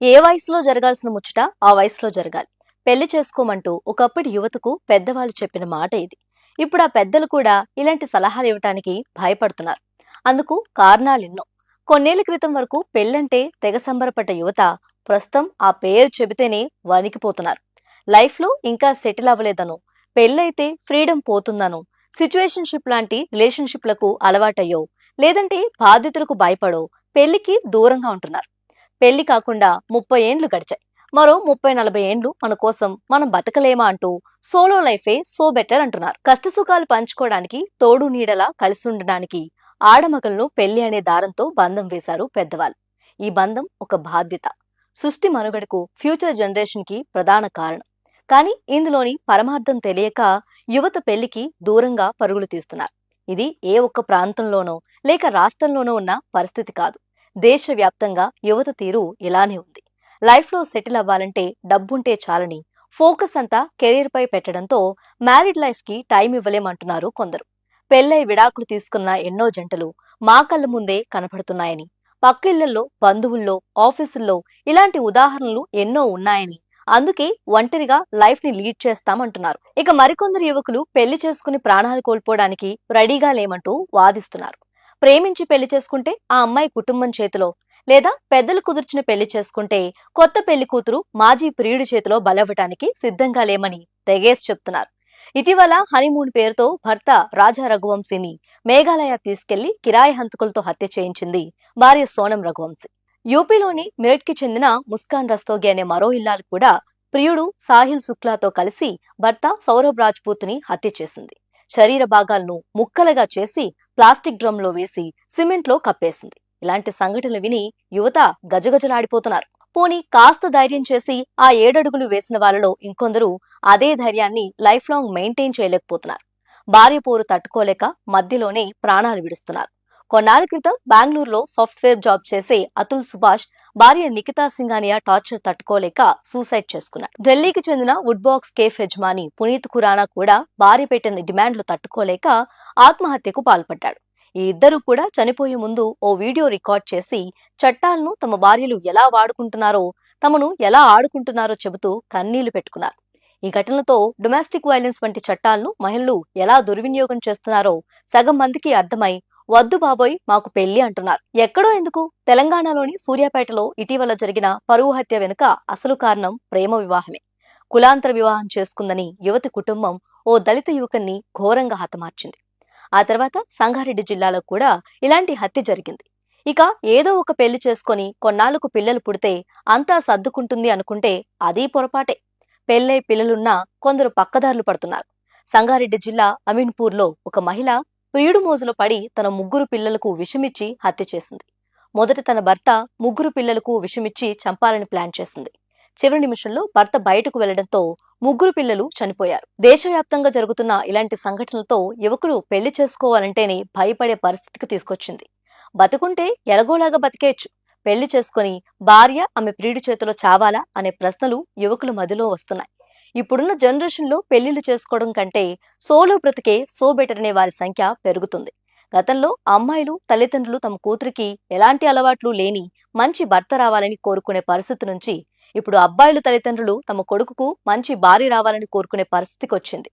ఏ వయసులో జరగాల్సిన ముచ్చట ఆ వయసులో జరగాలి. పెళ్లి చేసుకోమంటూ ఒకప్పటి యువతకు పెద్దవాళ్ళు చెప్పిన మాట ఇది. ఇప్పుడు ఆ పెద్దలు కూడా ఇలాంటి సలహాలు ఇవ్వటానికి భయపడుతున్నారు. అందుకు కారణాలెన్నో. కొన్నేళ్ల క్రితం వరకు పెళ్ళంటే తెగ సంబరపడ్డ యువత ప్రస్తుతం ఆ పేరు చెబితేనే వణికిపోతున్నారు. లైఫ్ లో ఇంకా సెటిల్ అవ్వలేదనో, పెళ్ళైతే ఫ్రీడమ్ పోతుందనో, సిచ్యువేషన్షిప్ లాంటి రిలేషన్షిప్లకు అలవాటయ్యో, లేదంటే బాధ్యతలకు భయపడో పెళ్లికి దూరంగా ఉంటున్నారు. పెళ్లి కాకుండా 30 ఏండ్లు గడిచాయి. మరో 30-40 ఏండ్లు మన కోసం మనం బతకలేమా అంటూ సోలో లైఫే సో బెటర్ అంటున్నారు. కష్టసుఖాలు పంచుకోవడానికి, తోడు నీడలా కలిసి ఉండడానికి ఆడమగలను పెళ్లి అనే దారంతో బంధం వేశారు పెద్దవాళ్ళు. ఈ బంధం ఒక బాధ్యత, సృష్టి మనుగడకు, ఫ్యూచర్ జనరేషన్ కి ప్రధాన కారణం. కానీ ఇందులోని పరమార్థం తెలియక యువత పెళ్లికి దూరంగా పరుగులు తీస్తున్నారు. ఇది ఏ ఒక్క ప్రాంతంలోనో లేక రాష్ట్రంలోనో ఉన్న పరిస్థితి కాదు. దేశవ్యాప్తంగా యువత తీరు ఇలానే ఉంది. లైఫ్ లో సెటిల్ అవ్వాలంటే డబ్బుంటే చాలని ఫోకస్ అంతా కెరీర్ పై పెట్టడంతో మ్యారీడ్ లైఫ్ కి టైం ఇవ్వలేమంటున్నారు కొందరు. పెళ్లై విడాకులు తీసుకున్న ఎన్నో జంటలు మా కళ్ళ ముందే కనపడుతున్నాయని, పక్కిళ్లలో, బంధువుల్లో, ఆఫీసుల్లో ఇలాంటి ఉదాహరణలు ఎన్నో ఉన్నాయని, అందుకే ఒంటరిగా లైఫ్ ని లీడ్ చేస్తామంటున్నారు. ఇక మరికొందరు యువకులు పెళ్లి చేసుకుని ప్రాణాలు కోల్పోవడానికి రెడీగా లేమంటూ వాదిస్తున్నారు. ప్రేమించి పెళ్లి చేసుకుంటే ఆ అమ్మాయి కుటుంబం చేతిలో, లేదా పెద్దలు కుదిర్చిన పెళ్లి చేసుకుంటే కొత్త పెళ్లి కూతురు మాజీ ప్రియుడి చేతిలో బలవ్వటానికి సిద్ధంగా లేమని తెగేసి చెప్తున్నారు. ఇటీవల హనీమూన్ పేరుతో భర్త రాజా రఘువంశీని మేఘాలయ తీసుకెళ్లి కిరాయి హంతకులతో హత్య చేయించింది భార్య సోనం రఘువంశీ. యూపీలోని మిరట్ కి చెందిన ముస్కాన్ రస్తోగి అనే మరో ఇల్లాలు కూడా ప్రియుడు సాహిల్ శుక్లాతో కలిసి భర్త సౌరభ్ రాజ్పూత్ ని హత్య చేసింది. శరీర భాగాలను ముక్కలుగా చేసి ప్లాస్టిక్ డ్రమ్ లో వేసి సిమెంట్ లో కప్పేసింది. ఇలాంటి సంఘటనలు విని యువత గజగజలాడిపోతున్నారు. పోనీ కాస్త ధైర్యం చేసి ఆ 7 అడుగులు వేసిన వాళ్ళలో ఇంకొందరు అదే ధైర్యాన్ని లైఫ్ లాంగ్ మెయింటైన్ చేయలేకపోతున్నారు. భార్య పోరు తట్టుకోలేక మధ్యలోనే ప్రాణాలు విడుస్తున్నారు. కొన్నాళ్ల క్రితం బెంగళూరులో సాఫ్ట్వేర్ జాబ్ చేసే అతుల్ సుభాష్ భార్య నిఖితా సింఘానియా టార్చర్ తట్టుకోలేక సూసైడ్ చేసుకున్నాడు. ఢిల్లీకి చెందిన వుడ్ బాక్స్ కేఫ్ యజమాని పునీత్ ఖురానా కూడా భార్య పెట్టిన డిమాండ్లు తట్టుకోలేక ఆత్మహత్యకు పాల్పడ్డాడు. ఈ ఇద్దరు కూడా చనిపోయే ముందు ఓ వీడియో రికార్డ్ చేసి చట్టాలను తమ భార్యలు ఎలా వాడుకుంటున్నారో, తమను ఎలా ఆడుకుంటున్నారో చెబుతూ కన్నీళ్లు పెట్టుకున్నారు. ఈ ఘటనతో డొమెస్టిక్ వైలెన్స్ వంటి చట్టాలను మహిళలు ఎలా దుర్వినియోగం చేస్తున్నారో సగం మందికి అర్థమై వద్దు బాబోయ్ మాకు పెళ్లి అంటున్నారు. ఎక్కడో ఎందుకు, తెలంగాణలోని సూర్యాపేటలో ఇటీవల జరిగిన పరువు హత్య వెనుక అసలు కారణం ప్రేమ వివాహమే. కులాంతర వివాహం చేసుకుందని యువతి కుటుంబం ఓ దళిత యువకున్ని ఘోరంగా హతమార్చింది. ఆ తర్వాత సంగారెడ్డి జిల్లాలో కూడా ఇలాంటి హత్య జరిగింది. ఇక ఏదో ఒక పెళ్లి చేసుకుని కొన్నాళ్లకు పిల్లలు పుడితే అంతా సర్దుకుంటుంది అనుకుంటే అదీ పొరపాటే. పెళ్లై పిల్లలున్నా కొందరు పక్కదారులు పడుతున్నారు. సంగారెడ్డి జిల్లా అమీన్పూర్లో ఒక మహిళ ప్రియుడు మోజులో పడి తన 3 పిల్లలకు విషమిచ్చి హత్య చేసింది. మొదట తన భర్త 3 పిల్లలకు విషమిచ్చి చంపాలని ప్లాన్ చేసింది. చివరి నిమిషంలో భర్త బయటకు వెళ్లడంతో 3 పిల్లలు చనిపోయారు. దేశవ్యాప్తంగా జరుగుతున్న ఇలాంటి సంఘటనలతో యువకులు పెళ్లి చేసుకోవాలంటేనే భయపడే పరిస్థితికి తీసుకొచ్చింది. బతుకుంటే ఎలాగోలాగా బతికేయచ్చు, పెళ్లి చేసుకుని భార్య ఆమె ప్రియుడి చేతిలో చావాలా అనే ప్రశ్నలు యువకుల మదిలో వస్తున్నాయి. ఇప్పుడున్న జనరేషన్ లో పెళ్లిళ్లు చేసుకోవడం కంటే సోలో బ్రతికే సో బెటర్ అనే వారి సంఖ్య పెరుగుతుంది. గతంలో అమ్మాయిలు తల్లిదండ్రులు తమ కూతురికి ఎలాంటి అలవాట్లు లేని మంచి భర్త రావాలని కోరుకునే పరిస్థితి నుంచి ఇప్పుడు అబ్బాయిలు తల్లిదండ్రులు తమ కొడుకుకు మంచి భార్య రావాలని కోరుకునే పరిస్థితికి వచ్చింది.